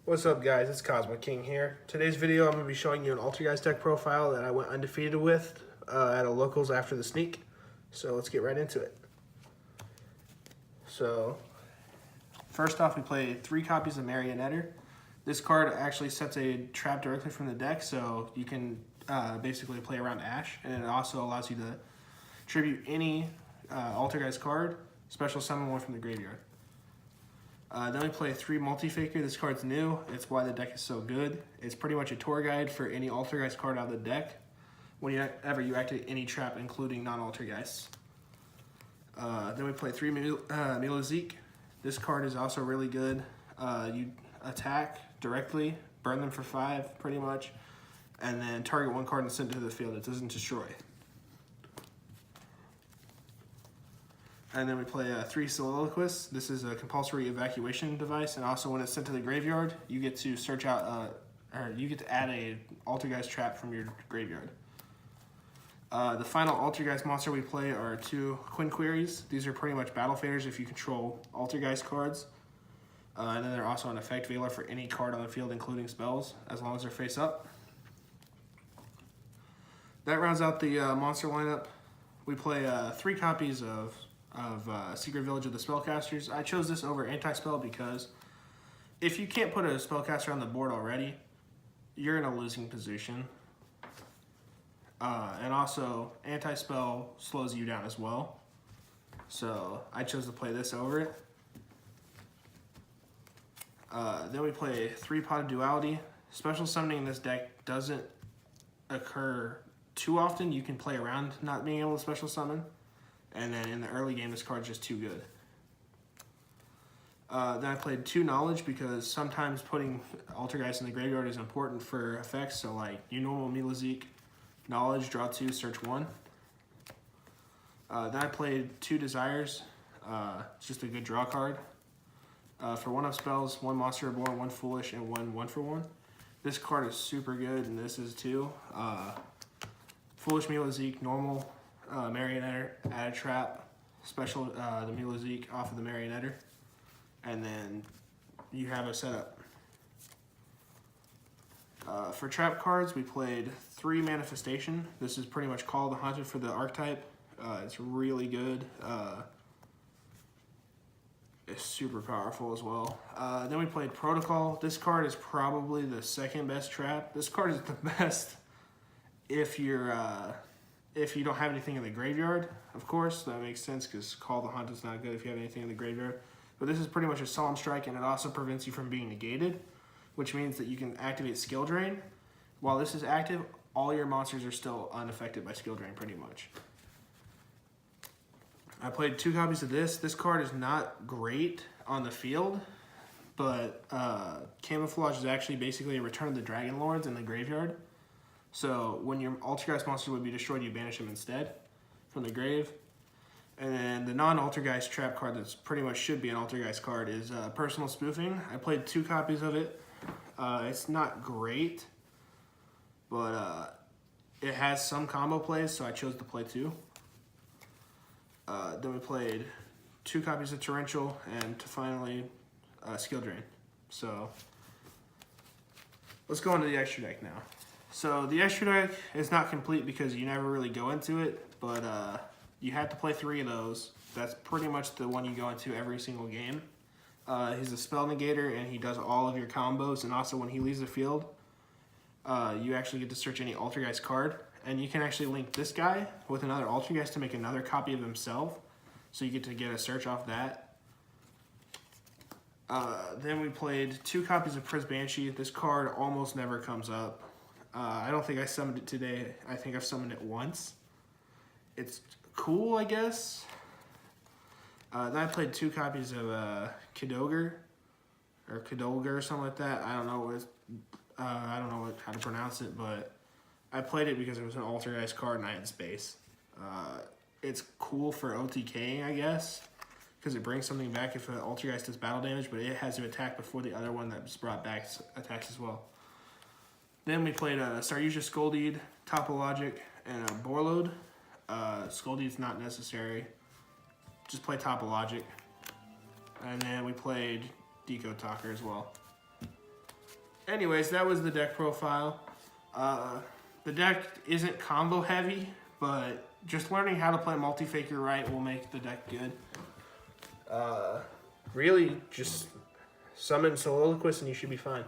What's up, guys? It's Cosmic King here. Today's video I'm going to be showing you an Altergeist deck profile that I went undefeated with at a locals after the sneak. So let's get right into it. So first off, we play 3 copies of Marionetter. This card actually sets a trap directly from the deck, so you can basically play around Ash, and it also allows you to tribute any Altergeist card, special summon one from the graveyard. Then we play 3 Multi-Faker. This card's new. It's why the deck is so good. It's pretty much a tour guide for any Altergeist card out of the deck whenever you activate any trap, including non-Altergeists. Then we play 3 Milozique. This card is also really good. You attack directly, burn them for 5 pretty much, and then target 1 card and send it to the field. It doesn't destroy. And then we play 3 Soliloquists. This is a compulsory evacuation device, and also when it's sent to the graveyard, you get to search out, or you get to add a Altergeist trap from your graveyard. The final Altergeist monster we play are 2 Quinqueries. These are pretty much battle faders if you control Altergeist cards. And then they're also an effect veiler for any card on the field, including spells, as long as they're face up. That rounds out the monster lineup. We play 3 copies of Secret Village of the Spellcasters. I chose this over Anti-Spell because if you can't put a Spellcaster on the board already, you're in a losing position. And also, Anti-Spell slows you down as well. So I chose to play this over it. Then we play 3 Pot of Duality. Special summoning in this deck doesn't occur too often. You can play around not being able to special summon. And then in the early game, this card's just too good. Then I played 2 Knowledge because sometimes putting Altergeist in the graveyard is important for effects. So like your normal Milozique, Knowledge, draw 2, search 1. Then I played 2 Desires. It's just a good draw card. For 1-up spells, 1 Monster Reborn, 1 Foolish, and 1 1-for-1. This card is super good, and this is too. Foolish Milozique, normal. Marionetter, add a trap, special the Milozique off of the Marionetter, and then you have a setup. For trap cards, we played 3 Manifestation. This is pretty much Call of the Haunted for the archetype. It's really good. It's super powerful as well. Then we played Protocol. This card is probably the 2nd best trap. This card is the best if you don't have anything in the graveyard, of course. That makes sense because Call of the Hunt is not good if you have anything in the graveyard. But this is pretty much a Solemn Strike, and it also prevents you from being negated, which means that you can activate Skill Drain. While this is active, all your monsters are still unaffected by Skill Drain pretty much. I played 2 copies of this. This card is not great on the field, but Camouflage is actually basically a Return of the Dragon Lords in the graveyard. So when your Altergeist monster would be destroyed, you banish him instead from the grave. And then the non-Altergeist trap card that's pretty much should be an Altergeist card is Personal Spoofing. I played 2 copies of it. It's not great, but it has some combo plays, so I chose to play 2. Then we played 2 copies of Torrential, and finally Skill Drain. So let's go into the extra deck now. So the extra deck is not complete because you never really go into it, but you have to play 3 of those. That's pretty much the one you go into every single game. He's a spell negator, and he does all of your combos, and also when he leaves the field, you actually get to search any Altergeist card, and you can actually link this guy with another Altergeist to make another copy of himself, so you get to get a search off that. Then we played 2 copies of Priz Banshee. This card almost never comes up. I don't think I summoned it today. I think I've summoned it once. It's cool, I guess. Then I played 2 copies of Kidogre or something like that. I don't know how to pronounce it, but I played it because it was an Altergeist card and I had space. It's cool for OTKing, I guess, because it brings something back if an Altergeist does battle damage, but it has to attack before the other one that's brought back attacks as well. Then we played Staryusha Skoldeed, Topologic, and Borlode. Skoldeed's not necessary. Just play Topologic. And then we played Deco Talker as well. anyways, that was the deck profile. The deck isn't combo heavy, but just learning how to play multi-faker right will make the deck good. Really, just summon Soliloquist and you should be fine.